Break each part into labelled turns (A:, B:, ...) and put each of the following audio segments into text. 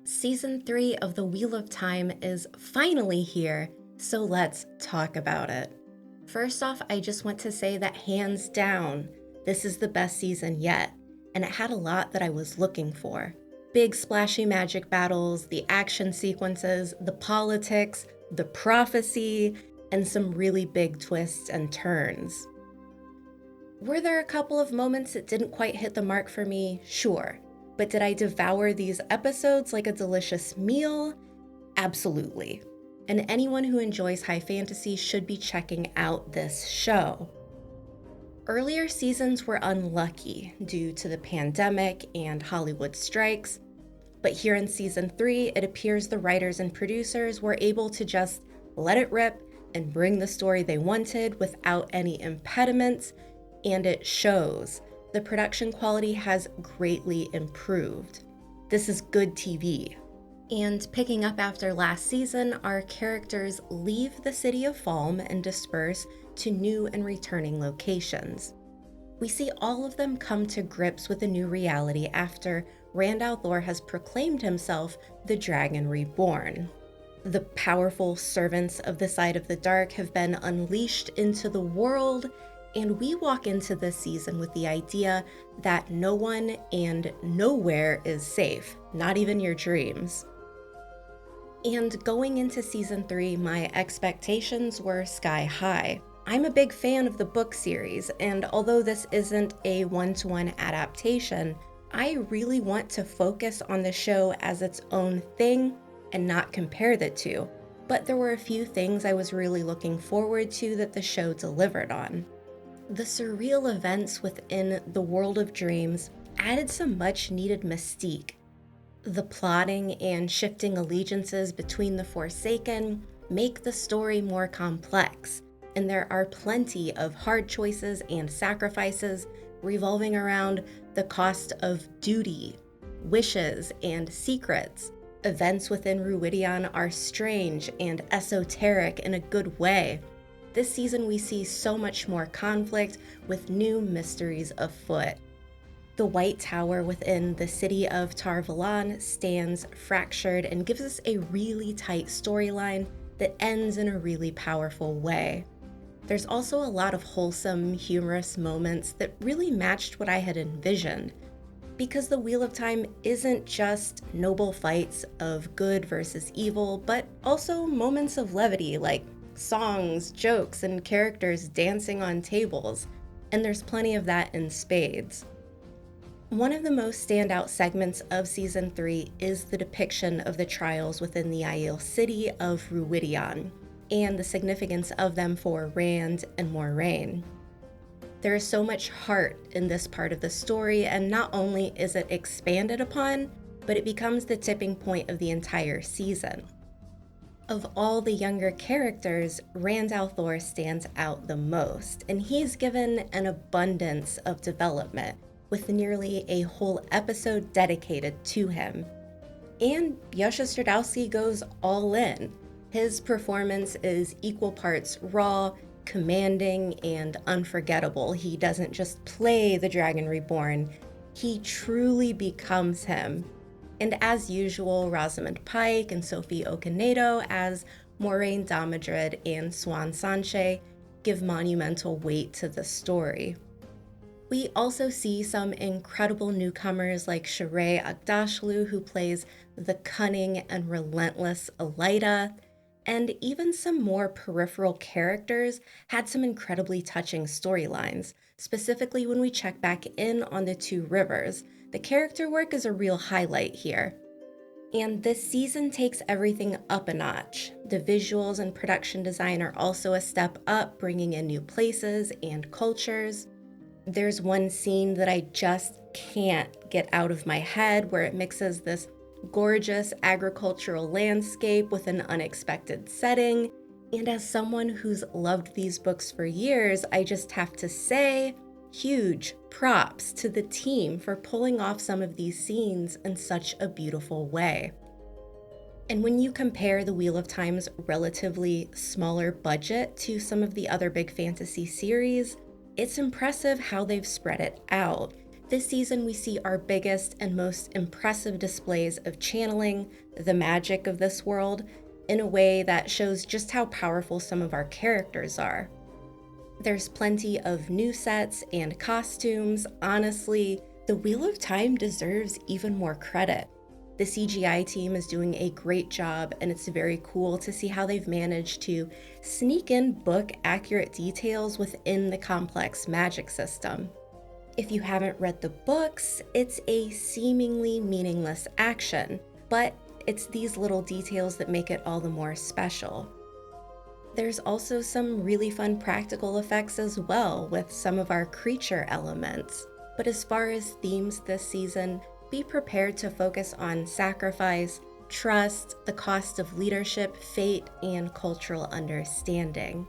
A: Season 3 of The Wheel of Time is finally here, so let's talk about it. First off, I just want to say that hands down, this is the best season yet, and it had a lot that I was looking for. Big splashy magic battles, the action sequences, the politics, the prophecy, and some really big twists and turns. Were there a couple of moments that didn't quite hit the mark for me? Sure. But did I devour these episodes like a delicious meal? Absolutely. And anyone who enjoys high fantasy should be checking out this show. Earlier seasons were unlucky due to the pandemic and Hollywood strikes, but here in season 3, it appears the writers and producers were able to just let it rip and bring the story they wanted without any impediments, and it shows. The production quality has greatly improved. This is good TV. And picking up after last season, our characters leave the city of Falm and disperse to new and returning locations. We see all of them come to grips with a new reality after Rand al'Thor has proclaimed himself the Dragon Reborn. The powerful servants of the Side of the Dark have been unleashed into the world, and we walk into this season with the idea that no one and nowhere is safe, not even your dreams. And going into season 3, my expectations were sky high. I'm a big fan of the book series, and although this isn't a one-to-one adaptation, I really want to focus on the show as its own thing and not compare the two. But there were a few things I was really looking forward to that the show delivered on. The surreal events within the world of dreams added some much-needed mystique. The plotting and shifting allegiances between the Forsaken make the story more complex, and there are plenty of hard choices and sacrifices revolving around the cost of duty, wishes, and secrets. Events within Rhuidean are strange and esoteric in a good way. This season we see so much more conflict with new mysteries afoot. The White Tower within the city of Tar Valon stands fractured and gives us a really tight storyline that ends in a really powerful way. There's also a lot of wholesome, humorous moments that really matched what I had envisioned, because the Wheel of Time isn't just noble fights of good versus evil, but also moments of levity like songs, jokes, and characters dancing on tables, and there's plenty of that in spades. One of the most standout segments of season 3 is the depiction of the trials within the Aiel city of Rhuidean, and the significance of them for Rand and Moiraine. There is so much heart in this part of the story, and not only is it expanded upon, but it becomes the tipping point of the entire season. Of all the younger characters, Rand al'Thor stands out the most, and he's given an abundance of development, with nearly a whole episode dedicated to him. And Josha Stradowski goes all in. His performance is equal parts raw, commanding, and unforgettable. He doesn't just play the Dragon Reborn, he truly becomes him. And as usual, Rosamund Pike and Sophie Okonedo as Moiraine Damodred and Swan Sanche give monumental weight to the story. We also see some incredible newcomers like Sheree Agdashlu, who plays the cunning and relentless Elida, and even some more peripheral characters had some incredibly touching storylines, specifically when we check back in on the two rivers. The character work is a real highlight here. And this season takes everything up a notch. The visuals and production design are also a step up, bringing in new places and cultures. There's one scene that I just can't get out of my head where it mixes this gorgeous agricultural landscape with an unexpected setting. And as someone who's loved these books for years, I just have to say, huge props to the team for pulling off some of these scenes in such a beautiful way. And when you compare the Wheel of Time's relatively smaller budget to some of the other big fantasy series, it's impressive how they've spread it out. This season, we see our biggest and most impressive displays of channeling the magic of this world in a way that shows just how powerful some of our characters are. There's plenty of new sets and costumes. Honestly, the Wheel of Time deserves even more credit. The CGI team is doing a great job, and it's very cool to see how they've managed to sneak in book-accurate details within the complex magic system. If you haven't read the books, it's a seemingly meaningless action, but it's these little details that make it all the more special. There's also some really fun practical effects as well with some of our creature elements. But as far as themes this season, be prepared to focus on sacrifice, trust, the cost of leadership, fate, and cultural understanding.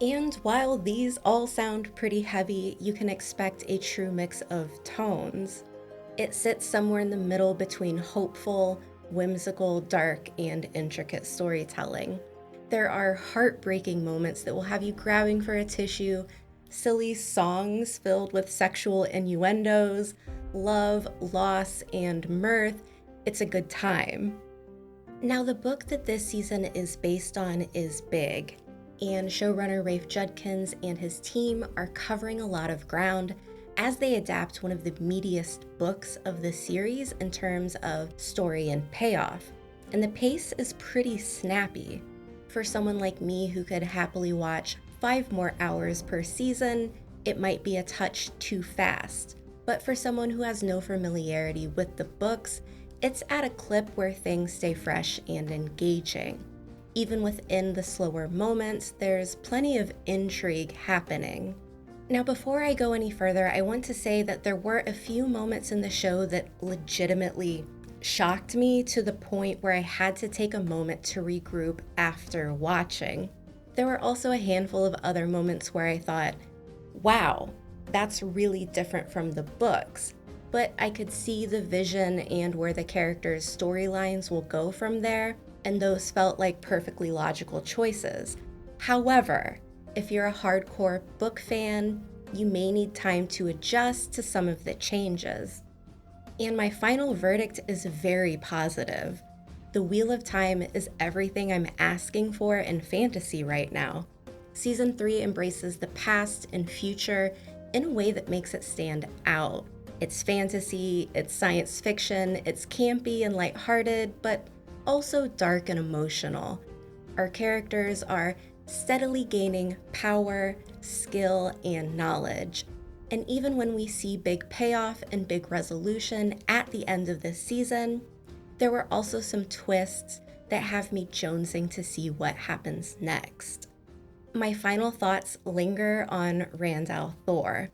A: And while these all sound pretty heavy, you can expect a true mix of tones. It sits somewhere in the middle between hopeful, whimsical, dark, and intricate storytelling. There are heartbreaking moments that will have you grabbing for a tissue, silly songs filled with sexual innuendos, love, loss, and mirth. It's a good time. Now, the book that this season is based on is big, and showrunner Rafe Judkins and his team are covering a lot of ground as they adapt one of the meatiest books of the series in terms of story and payoff. And the pace is pretty snappy. For someone like me who could happily watch 5 more hours per season, it might be a touch too fast. But for someone who has no familiarity with the books, it's at a clip where things stay fresh and engaging. Even within the slower moments, there's plenty of intrigue happening. Now, before I go any further, I want to say that there were a few moments in the show that legitimately shocked me to the point where I had to take a moment to regroup after watching. There were also a handful of other moments where I thought, wow, that's really different from the books. But I could see the vision and where the characters' storylines will go from there, and those felt like perfectly logical choices. However, if you're a hardcore book fan, you may need time to adjust to some of the changes. And my final verdict is very positive. The Wheel of Time is everything I'm asking for in fantasy right now. Season 3 embraces the past and future in a way that makes it stand out. It's fantasy, it's science fiction, it's campy and lighthearted, but also dark and emotional. Our characters are steadily gaining power, skill, and knowledge. And even when we see big payoff and big resolution at the end of this season, there were also some twists that have me jonesing to see what happens next. My final thoughts linger on Randall Thor.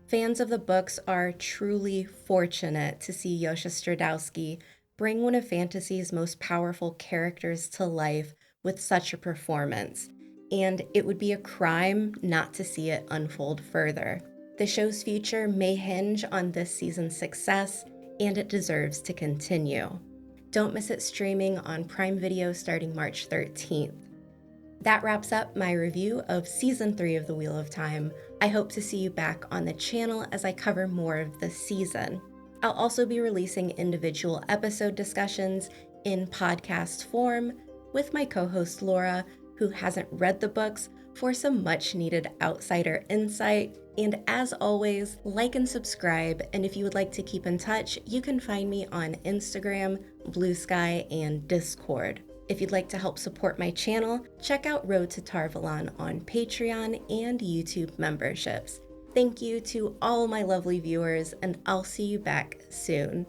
A: Fans of the books are truly fortunate to see Josha Stradowski bring one of fantasy's most powerful characters to life with such a performance, and it would be a crime not to see it unfold further. The show's future may hinge on this season's success, and it deserves to continue. Don't miss it streaming on Prime Video starting March 13th. That wraps up my review of Season 3 of The Wheel of Time. I hope to see you back on the channel as I cover more of the season. I'll also be releasing individual episode discussions in podcast form with my co-host Laura, who hasn't read the books, for some much-needed outsider insight. And as always, like and subscribe, and if you would like to keep in touch, you can find me on Instagram, Blue Sky, and Discord. If you'd like to help support my channel, check out Road to Tarvalon on Patreon and YouTube memberships. Thank you to all my lovely viewers, and I'll see you back soon.